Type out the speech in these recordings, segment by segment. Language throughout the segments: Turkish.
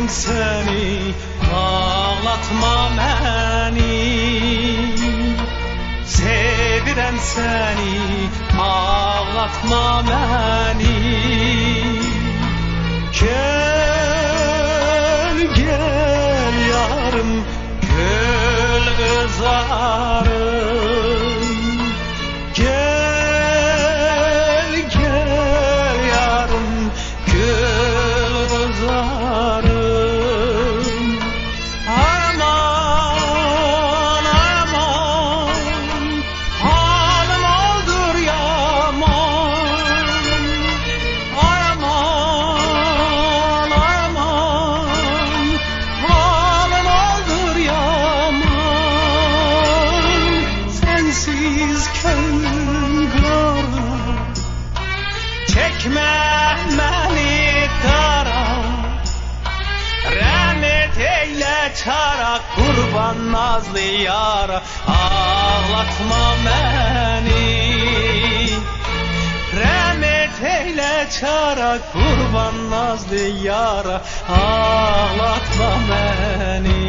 Sevirem seni, ağlatma beni. Sevirem seni, ağlatma beni. Gel gel yarım, gül özarım. Gel gel yarım, gül özarım. Aman aman, halim oldur yaman. Aman aman, halim oldur yaman. Sensiz könlüm kara, çekme beni dara. Rahmet eyle çara, kurban nazlı yara. Ağlatma beni. Rahmet eyle çara, kurban nazlı yara. Ağlatma beni.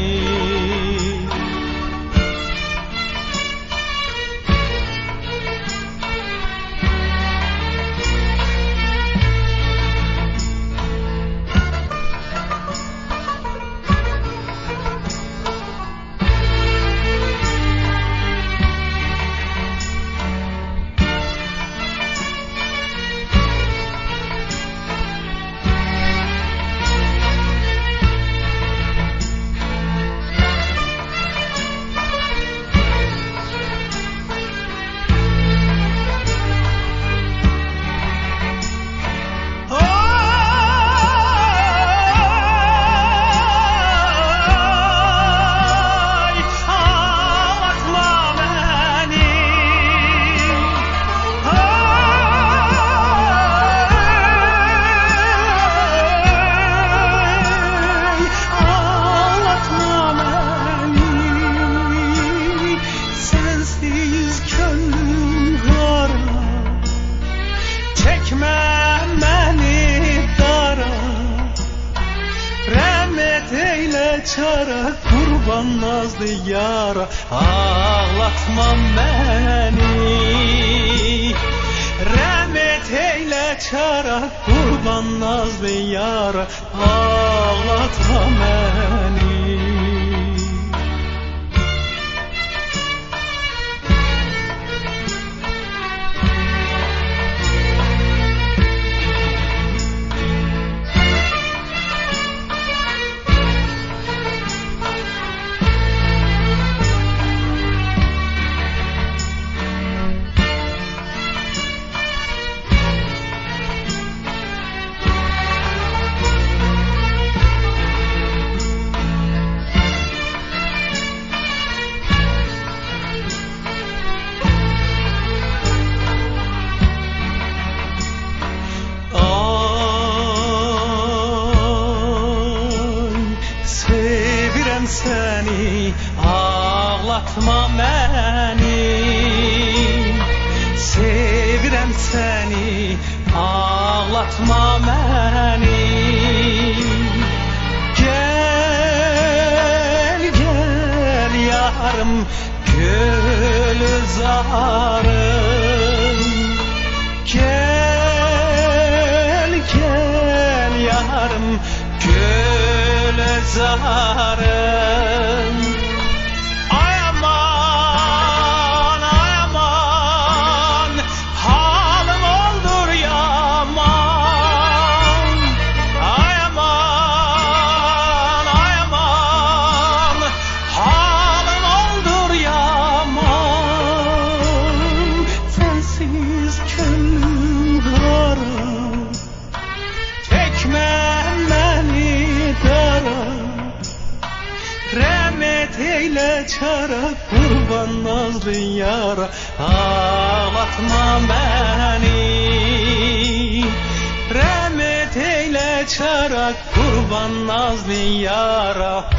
Çara, kurban nazlı yara. Ağlatma beni. Rahmet eyle çara, kurban nazlı yara. Ağlatma beni. Seni, ağlatma beni. Sevirem seni, ağlatma beni. Gel gel yarım, gül zarım. Gel gel yarım, gül zarım. Aman aman, halim oldur yaman. Aman aman, halim oldur yaman. Sensiz könlüm kara, çekme beni dara. Rahmet eyle çara, kurban nazlı yara. Ağlatma beni. Rahmet eyle çara, kurban nazlı yara.